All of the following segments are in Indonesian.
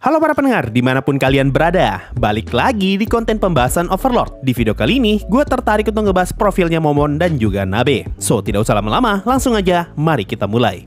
Halo para pendengar, dimanapun kalian berada, balik lagi di konten pembahasan Overlord. Di video kali ini, gue tertarik untuk ngebahas profilnya Momon dan juga Nabe. So, tidak usah lama-lama, langsung aja, mari kita mulai.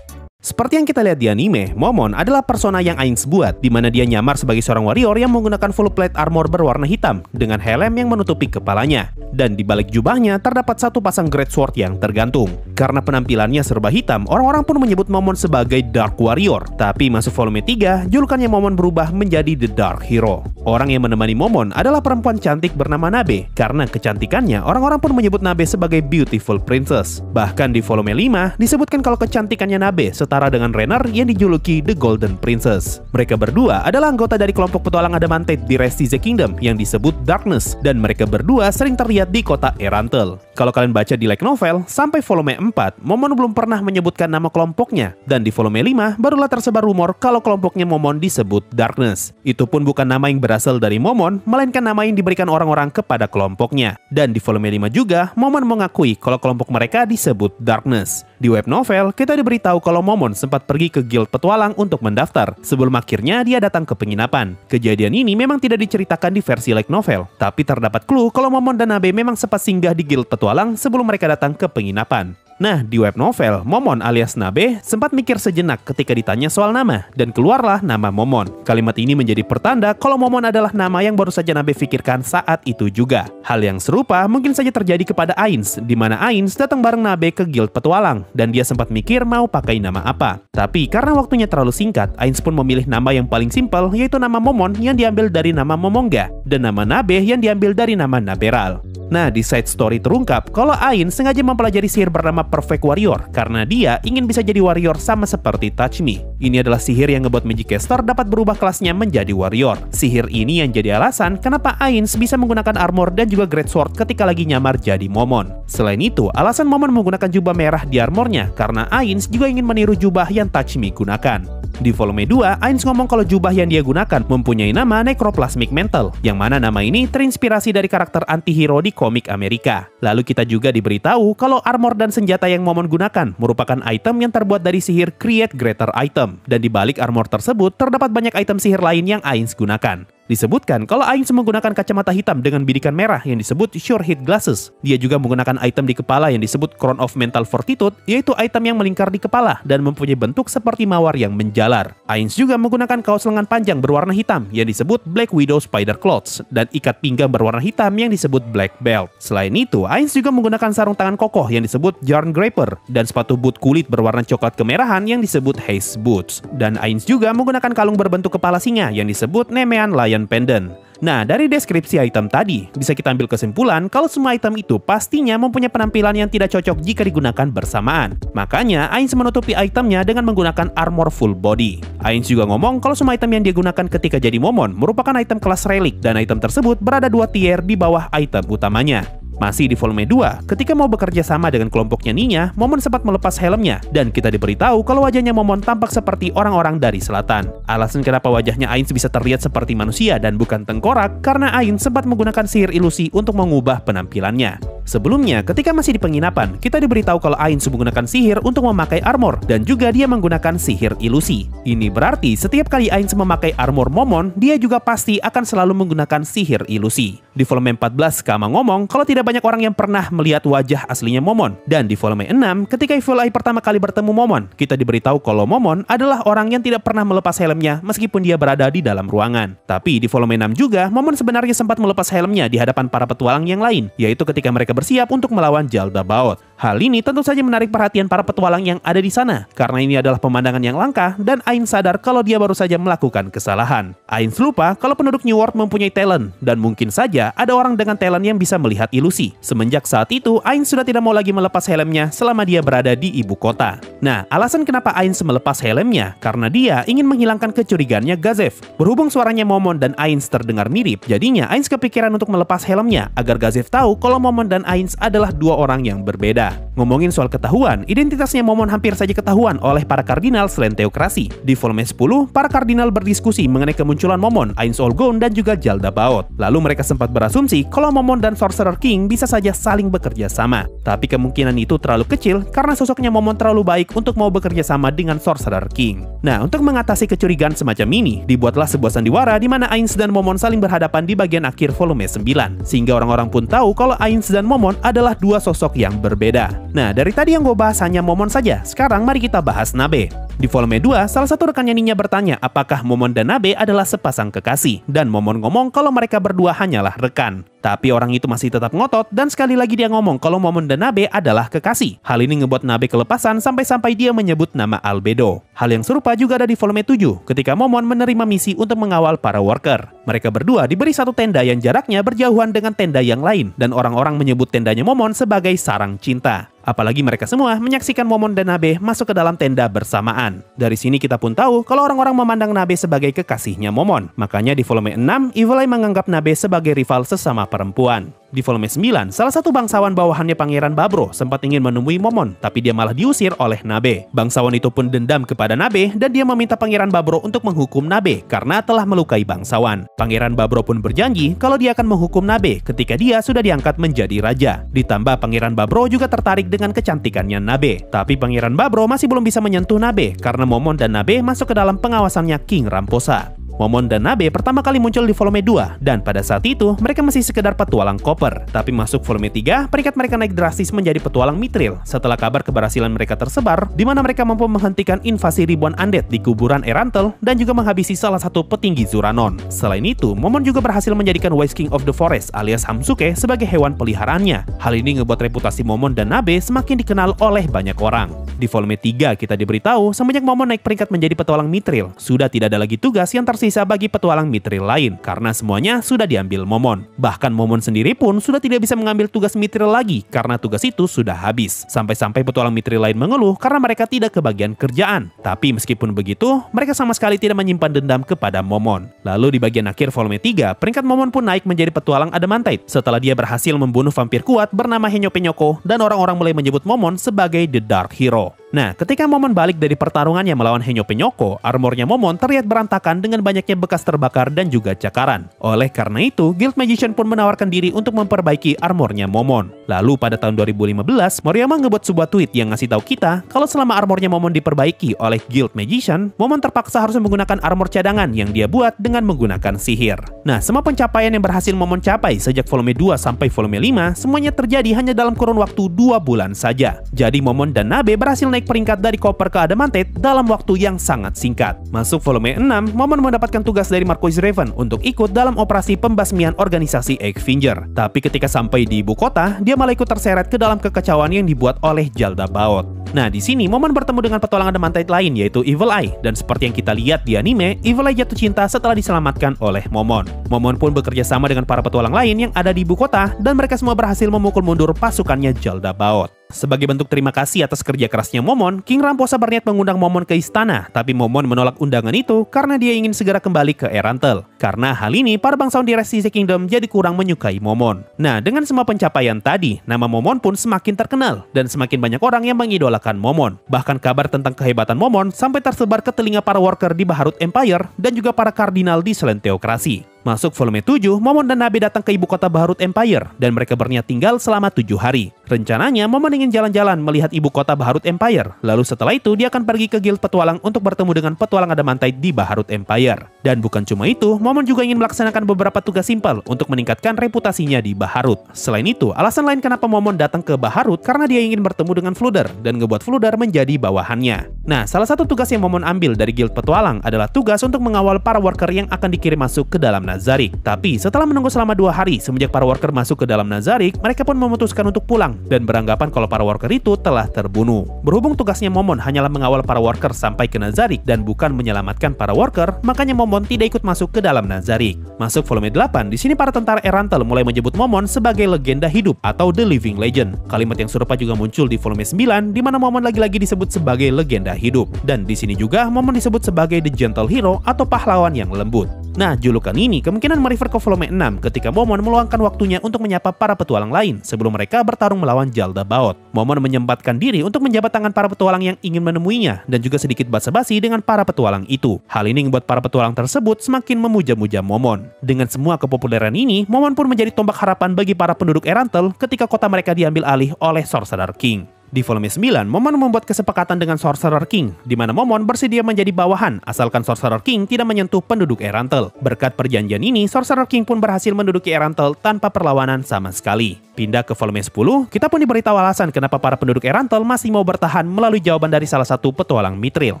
Seperti yang kita lihat di anime, Momon adalah persona yang Ainz buat, di mana dia nyamar sebagai seorang warrior yang menggunakan full plate armor berwarna hitam dengan helm yang menutupi kepalanya. Dan di balik jubahnya terdapat satu pasang great sword yang tergantung. Karena penampilannya serba hitam, orang-orang pun menyebut Momon sebagai Dark Warrior. Tapi masuk volume 3, julukannya Momon berubah menjadi The Dark Hero. Orang yang menemani Momon adalah perempuan cantik bernama Nabe. Karena kecantikannya, orang-orang pun menyebut Nabe sebagai Beautiful Princess. Bahkan di volume 5, disebutkan kalau kecantikannya Nabe setara dengan Rainer yang dijuluki The Golden Princess. Mereka berdua adalah anggota dari kelompok petualang Adamantide di Rest the Kingdom yang disebut Darkness, dan mereka berdua sering terlihat di kota Erantel. Kalau kalian baca di light novel, sampai volume 4, Momon belum pernah menyebutkan nama kelompoknya, dan di volume 5 barulah tersebar rumor kalau kelompoknya Momon disebut Darkness. Itu pun bukan nama yang berasal dari Momon, melainkan nama yang diberikan orang-orang kepada kelompoknya. Dan di volume 5 juga, Momon mengakui kalau kelompok mereka disebut Darkness. Di web novel, kita diberitahu kalau Momon sempat pergi ke guild petualang untuk mendaftar, sebelum akhirnya dia datang ke penginapan. Kejadian ini memang tidak diceritakan di versi light novel, tapi terdapat clue kalau Momon dan Nabe memang sempat singgah di guild petualang sebelum mereka datang ke penginapan. Nah, di web novel, Momon alias Nabe sempat mikir sejenak ketika ditanya soal nama, dan keluarlah nama Momon. Kalimat ini menjadi pertanda kalau Momon adalah nama yang baru saja Nabe pikirkan saat itu juga. Hal yang serupa mungkin saja terjadi kepada Ainz, di mana Ainz datang bareng Nabe ke guild petualang, dan dia sempat mikir mau pakai nama apa. Tapi karena waktunya terlalu singkat, Ainz pun memilih nama yang paling simpel, yaitu nama Momon yang diambil dari nama Momonga, dan nama Nabe yang diambil dari nama Naberal. Nah, di side story terungkap kalau Ainz sengaja mempelajari sihir bernama Perfect Warrior karena dia ingin bisa jadi warrior sama seperti Touch Me. Ini adalah sihir yang ngebuat Magicaster dapat berubah kelasnya menjadi warrior. Sihir ini yang jadi alasan kenapa Ainz bisa menggunakan armor dan juga great sword ketika lagi nyamar jadi Momon. Selain itu, alasan Momon menggunakan jubah merah di armornya karena Ainz juga ingin meniru jubah yang Touch Me gunakan. Di volume 2, Ainz ngomong kalau jubah yang dia gunakan mempunyai nama Necroplasmic Mantle, yang mana nama ini terinspirasi dari karakter antihero di komik Amerika. Lalu kita juga diberitahu kalau armor dan senjata yang Momon gunakan merupakan item yang terbuat dari sihir Create Greater Item, dan di balik armor tersebut terdapat banyak item sihir lain yang Ainz gunakan. Disebutkan kalau Ainz menggunakan kacamata hitam dengan bidikan merah yang disebut Sure Hit Glasses. Dia juga menggunakan item di kepala yang disebut Crown of Mental Fortitude, yaitu item yang melingkar di kepala dan mempunyai bentuk seperti mawar yang menjalar. Ainz juga menggunakan kaos lengan panjang berwarna hitam yang disebut Black Widow Spider Clothes dan ikat pinggang berwarna hitam yang disebut Black Belt. Selain itu, Ainz juga menggunakan sarung tangan kokoh yang disebut Yarn Grapper dan sepatu boot kulit berwarna coklat kemerahan yang disebut Haze Boots. Dan Ainz juga menggunakan kalung berbentuk kepala singa yang disebut Nemean Lion Pendant. Nah, dari deskripsi item tadi, bisa kita ambil kesimpulan kalau semua item itu pastinya mempunyai penampilan yang tidak cocok jika digunakan bersamaan. Makanya, Ainz menutupi itemnya dengan menggunakan armor full body. Ainz juga ngomong kalau semua item yang dia gunakan ketika jadi Momon merupakan item kelas relik, dan item tersebut berada 2 tier di bawah item utamanya. Masih di volume 2, ketika mau bekerja sama dengan kelompoknya Ninya, Momon sempat melepas helmnya, dan kita diberitahu kalau wajahnya Momon tampak seperti orang-orang dari selatan. Alasan kenapa wajahnya Ainz bisa terlihat seperti manusia dan bukan tengkorak, karena Ainz sempat menggunakan sihir ilusi untuk mengubah penampilannya. Sebelumnya, ketika masih di penginapan, kita diberitahu kalau Ainz menggunakan sihir untuk memakai armor, dan juga dia menggunakan sihir ilusi. Ini berarti setiap kali Ainz memakai armor Momon, dia juga pasti akan selalu menggunakan sihir ilusi. Di volume 14, Kama ngomong kalau tidak banyak orang yang pernah melihat wajah aslinya Momon. Dan di volume 6, ketika Evil Eye pertama kali bertemu Momon, kita diberitahu kalau Momon adalah orang yang tidak pernah melepas helmnya meskipun dia berada di dalam ruangan. Tapi di volume 6 juga, Momon sebenarnya sempat melepas helmnya di hadapan para petualang yang lain, yaitu ketika mereka bersiap untuk melawan Jaldabaoth. Hal ini tentu saja menarik perhatian para petualang yang ada di sana, karena ini adalah pemandangan yang langka dan Ainz sadar kalau dia baru saja melakukan kesalahan. Ainz lupa kalau penduduk New World mempunyai talent, dan mungkin saja ada orang dengan talent yang bisa melihat ilusi. Semenjak saat itu, Ainz sudah tidak mau lagi melepas helmnya selama dia berada di ibu kota. Nah, alasan kenapa Ainz melepas helmnya, karena dia ingin menghilangkan kecurigaannya Gazef. Berhubung suaranya Momon dan Ainz terdengar mirip, jadinya Ainz kepikiran untuk melepas helmnya agar Gazef tahu kalau Momon dan Ainz adalah dua orang yang berbeda. cinta. Ngomongin soal ketahuan, identitasnya Momon hampir saja ketahuan oleh para kardinal selain teokrasi. Di volume 10, para kardinal berdiskusi mengenai kemunculan Momon, Ainz Ol Gown, dan juga Jaldabaoth. Lalu mereka sempat berasumsi kalau Momon dan Sorcerer King bisa saja saling bekerja sama. Tapi kemungkinan itu terlalu kecil karena sosoknya Momon terlalu baik untuk mau bekerja sama dengan Sorcerer King. Nah, untuk mengatasi kecurigaan semacam ini, dibuatlah sebuah sandiwara di mana Ainz dan Momon saling berhadapan di bagian akhir volume 9. Sehingga orang-orang pun tahu kalau Ainz dan Momon adalah dua sosok yang berbeda. Nah, dari tadi yang gue bahas hanya Momon saja. Sekarang mari kita bahas Nabe. Di volume 2, salah satu rekannya Ninya bertanya apakah Momon dan Nabe adalah sepasang kekasih. Dan Momon ngomong kalau mereka berdua hanyalah rekan. Tapi orang itu masih tetap ngotot dan sekali lagi dia ngomong kalau Momon dan Nabe adalah kekasih. Hal ini ngebuat Nabe kelepasan sampai-sampai dia menyebut nama Albedo. Hal yang serupa juga ada di volume 7 ketika Momon menerima misi untuk mengawal para worker. Mereka berdua diberi satu tenda yang jaraknya berjauhan dengan tenda yang lain dan orang-orang menyebut tendanya Momon sebagai sarang cinta. Apalagi mereka semua menyaksikan Momon dan Nabe masuk ke dalam tenda bersamaan. Dari sini kita pun tahu kalau orang-orang memandang Nabe sebagai kekasihnya Momon. Makanya di volume 6, Evil Eye menganggap Nabe sebagai rival sesama perempuan. Di volume 9, salah satu bangsawan bawahannya Pangeran Babro sempat ingin menemui Momon, tapi dia malah diusir oleh Nabe. Bangsawan itu pun dendam kepada Nabe dan dia meminta Pangeran Babro untuk menghukum Nabe karena telah melukai bangsawan. Pangeran Babro pun berjanji kalau dia akan menghukum Nabe ketika dia sudah diangkat menjadi raja. Ditambah Pangeran Babro juga tertarik dengan kecantikannya Nabe. Tapi Pangeran Babro masih belum bisa menyentuh Nabe karena Momon dan Nabe masuk ke dalam pengawasannya King Ramposa. Momon dan Nabe pertama kali muncul di volume 2 dan pada saat itu mereka masih sekedar petualang koper. Tapi masuk volume 3, peringkat mereka naik drastis menjadi petualang mithril setelah kabar keberhasilan mereka tersebar di mana mereka mampu menghentikan invasi ribuan undead di kuburan Erantel dan juga menghabisi salah satu petinggi Zuranon. Selain itu, Momon juga berhasil menjadikan Wise King of the Forest alias Hamsuke sebagai hewan peliharaannya. Hal ini ngebuat reputasi Momon dan Nabe semakin dikenal oleh banyak orang. Di volume 3 kita diberitahu semenjak Momon naik peringkat menjadi petualang mithril, sudah tidak ada lagi tugas yang tersisa bagi petualang mithril lain karena semuanya sudah diambil Momon. Bahkan Momon sendiri pun sudah tidak bisa mengambil tugas mithril lagi karena tugas itu sudah habis. Sampai-sampai petualang mithril lain mengeluh karena mereka tidak kebagian kerjaan. Tapi meskipun begitu, mereka sama sekali tidak menyimpan dendam kepada Momon. Lalu di bagian akhir volume 3, peringkat Momon pun naik menjadi petualang Adamantite setelah dia berhasil membunuh vampir kuat bernama Henyo Penyoko dan orang-orang mulai menyebut Momon sebagai The Dark Hero. Nah, ketika Momon balik dari pertarungannya melawan Henyo Penyoko, armornya Momon terlihat berantakan dengan banyaknya bekas terbakar dan juga cakaran. Oleh karena itu, Guild Magician pun menawarkan diri untuk memperbaiki armornya Momon. Lalu pada tahun 2015, Moriyama ngebuat sebuah tweet yang ngasih tahu kita kalau selama armornya Momon diperbaiki oleh Guild Magician, Momon terpaksa harus menggunakan armor cadangan yang dia buat dengan menggunakan sihir. Nah, semua pencapaian yang berhasil Momon capai sejak volume 2 sampai volume 5, semuanya terjadi hanya dalam kurun waktu 2 bulan saja. Jadi Momon dan Nabe berhasil naik peringkat dari Copper ke Adamantite dalam waktu yang sangat singkat. Masuk volume 6, Momon mendapatkan tugas dari Marquis Raven untuk ikut dalam operasi pembasmian organisasi Eighfinger. Tapi ketika sampai di ibu kota, dia malah ikut terseret ke dalam kekacauan yang dibuat oleh Jaldabaoth. Nah, di sini Momon bertemu dengan petualang Adamantite lain yaitu Evil Eye, dan seperti yang kita lihat di anime, Evil Eye jatuh cinta setelah diselamatkan oleh Momon. Momon pun bekerja sama dengan para petualang lain yang ada di ibu kota dan mereka semua berhasil memukul mundur pasukannya Jaldabaoth. Sebagai bentuk terima kasih atas kerja kerasnya Momon, King Ramposa berniat mengundang Momon ke istana, tapi Momon menolak undangan itu karena dia ingin segera kembali ke Erantel. Karena hal ini, para bangsawan di Resistance Kingdom jadi kurang menyukai Momon. Nah, dengan semua pencapaian tadi, nama Momon pun semakin terkenal dan semakin banyak orang yang mengidolakan Momon. Bahkan kabar tentang kehebatan Momon sampai tersebar ke telinga para worker di Baharut Empire dan juga para kardinal di Selain Teokrasi. Masuk volume 7, Momon dan Nabe datang ke ibu kota Baharut Empire dan mereka berniat tinggal selama 7 hari. Rencananya, Momon ingin jalan-jalan melihat ibu kota Baharut Empire. Lalu setelah itu, dia akan pergi ke Guild Petualang untuk bertemu dengan petualang Adamantite di Baharut Empire. Dan bukan cuma itu, Momon juga ingin melaksanakan beberapa tugas simpel untuk meningkatkan reputasinya di Baharut. Selain itu, alasan lain kenapa Momon datang ke Baharut karena dia ingin bertemu dengan Flooder dan ngebuat Flooder menjadi bawahannya. Nah, salah satu tugas yang Momon ambil dari Guild Petualang adalah tugas untuk mengawal para worker yang akan dikirim masuk ke dalam Nazarik. Tapi setelah menunggu selama 2 hari semenjak para worker masuk ke dalam Nazarik, mereka pun memutuskan untuk pulang dan beranggapan kalau para worker itu telah terbunuh. Berhubung tugasnya Momon hanyalah mengawal para worker sampai ke Nazarik dan bukan menyelamatkan para worker, makanya Momon tidak ikut masuk ke dalam Nazarik. Masuk volume 8, di sini para tentara Erantel mulai menyebut Momon sebagai legenda hidup atau The Living Legend. Kalimat yang serupa juga muncul di volume 9 di mana Momon lagi-lagi disebut sebagai legenda hidup. Dan di sini juga Momon disebut sebagai The Gentle Hero atau pahlawan yang lembut. Nah, julukan ini kemungkinan merefer ke volume 6 ketika Momon meluangkan waktunya untuk menyapa para petualang lain sebelum mereka bertarung melawan Jaldabaoth. Momon menyempatkan diri untuk menjabat tangan para petualang yang ingin menemuinya dan juga sedikit basa-basi dengan para petualang itu. Hal ini membuat para petualang tersebut semakin memuja-muja Momon. Dengan semua kepopuleran ini, Momon pun menjadi tombak harapan bagi para penduduk Erantel ketika kota mereka diambil alih oleh Sorcerer King. Di volume 9, Momon membuat kesepakatan dengan Sorcerer King, di mana Momon bersedia menjadi bawahan asalkan Sorcerer King tidak menyentuh penduduk Erantel. Berkat perjanjian ini, Sorcerer King pun berhasil menduduki Erantel tanpa perlawanan sama sekali. Pindah ke volume 10, kita pun diberitahu alasan kenapa para penduduk Erantel masih mau bertahan melalui jawaban dari salah satu petualang Mithril.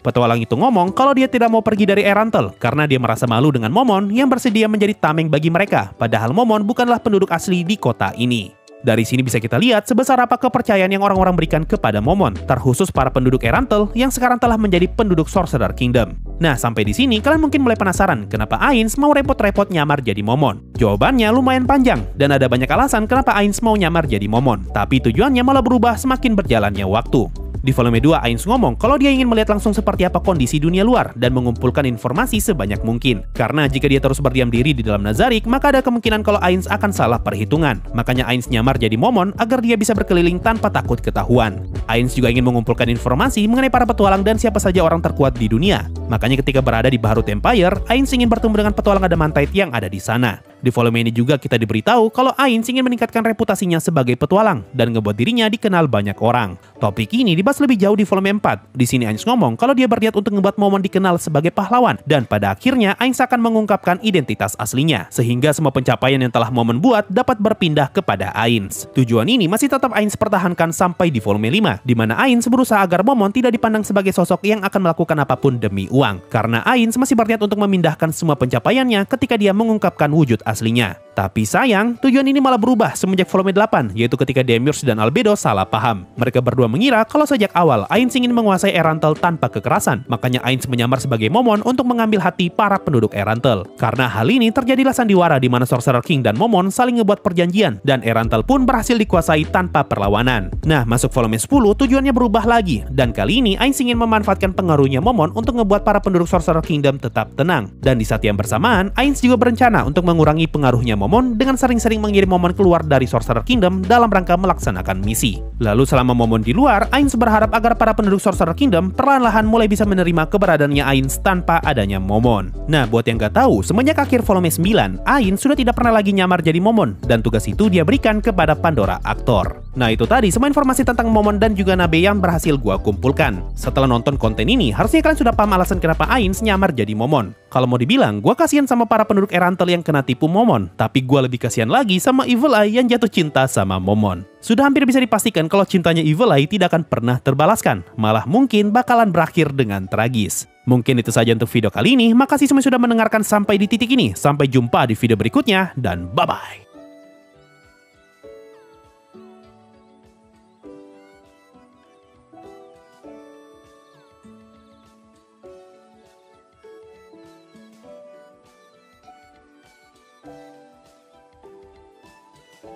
Petualang itu ngomong kalau dia tidak mau pergi dari Erantel karena dia merasa malu dengan Momon yang bersedia menjadi tameng bagi mereka, padahal Momon bukanlah penduduk asli di kota ini. Dari sini bisa kita lihat sebesar apa kepercayaan yang orang-orang berikan kepada Momon, terkhusus para penduduk Erantel yang sekarang telah menjadi penduduk Sorcerer Kingdom. Nah, sampai di sini kalian mungkin mulai penasaran kenapa Ainz mau repot-repot nyamar jadi Momon. Jawabannya lumayan panjang dan ada banyak alasan kenapa Ainz mau nyamar jadi Momon, tapi tujuannya malah berubah semakin berjalannya waktu. Di volume 2, Ainz ngomong kalau dia ingin melihat langsung seperti apa kondisi dunia luar dan mengumpulkan informasi sebanyak mungkin. Karena jika dia terus berdiam diri di dalam Nazarik, maka ada kemungkinan kalau Ainz akan salah perhitungan. Makanya Ainz nyamar jadi Momon agar dia bisa berkeliling tanpa takut ketahuan. Ainz juga ingin mengumpulkan informasi mengenai para petualang dan siapa saja orang terkuat di dunia. Makanya ketika berada di Baharut Empire, Ainz ingin bertemu dengan petualang Adamantite yang ada di sana. Di volume ini juga kita diberitahu kalau Ainz ingin meningkatkan reputasinya sebagai petualang dan ngebuat dirinya dikenal banyak orang. Topik ini dibahas lebih jauh di volume 4. Di sini Ainz ngomong kalau dia berniat untuk ngebuat Momon dikenal sebagai pahlawan dan pada akhirnya Ainz akan mengungkapkan identitas aslinya sehingga semua pencapaian yang telah Momon buat dapat berpindah kepada Ainz. Tujuan ini masih tetap Ainz pertahankan sampai di volume 5 di mana Ainz berusaha agar Momon tidak dipandang sebagai sosok yang akan melakukan apapun demi uang karena Ainz masih berniat untuk memindahkan semua pencapaiannya ketika dia mengungkapkan wujud aslinya. Tapi sayang, tujuan ini malah berubah semenjak volume 8, yaitu ketika Demiurge dan Albedo salah paham. Mereka berdua mengira kalau sejak awal Ainz ingin menguasai Erantel tanpa kekerasan, makanya Ainz menyamar sebagai Momon untuk mengambil hati para penduduk Erantel. Karena hal ini terjadilah sandiwara di mana Sorcerer King dan Momon saling ngebuat perjanjian, dan Erantel pun berhasil dikuasai tanpa perlawanan. Nah, masuk volume 10, tujuannya berubah lagi, dan kali ini Ainz ingin memanfaatkan pengaruhnya Momon untuk ngebuat para penduduk Sorcerer Kingdom tetap tenang. Dan di saat yang bersamaan, Ainz juga berencana untuk mengurangi pengaruhnya Momon dengan sering-sering mengirim Momon keluar dari Sorcerer Kingdom dalam rangka melaksanakan misi. Lalu selama Momon di luar, Ainz berharap agar para penduduk Sorcerer Kingdom perlahan-lahan mulai bisa menerima keberadaannya Ainz tanpa adanya Momon. Nah, buat yang gak tahu, semenjak akhir volume 9, Ainz sudah tidak pernah lagi nyamar jadi Momon, dan tugas itu dia berikan kepada Pandora Actor. Nah, itu tadi semua informasi tentang Momon dan juga Nabe yang berhasil gua kumpulkan. Setelah nonton konten ini, harusnya kalian sudah paham alasan kenapa Ainz nyamar jadi Momon. Kalau mau dibilang, gua kasihan sama para penduduk Erantel yang kena tipu Momon, tapi gua lebih kasihan lagi sama Evil Eye yang jatuh cinta sama Momon. Sudah hampir bisa dipastikan kalau cintanya Evil Eye tidak akan pernah terbalaskan, malah mungkin bakalan berakhir dengan tragis. Mungkin itu saja untuk video kali ini, makasih semua sudah mendengarkan sampai di titik ini. Sampai jumpa di video berikutnya, dan bye-bye.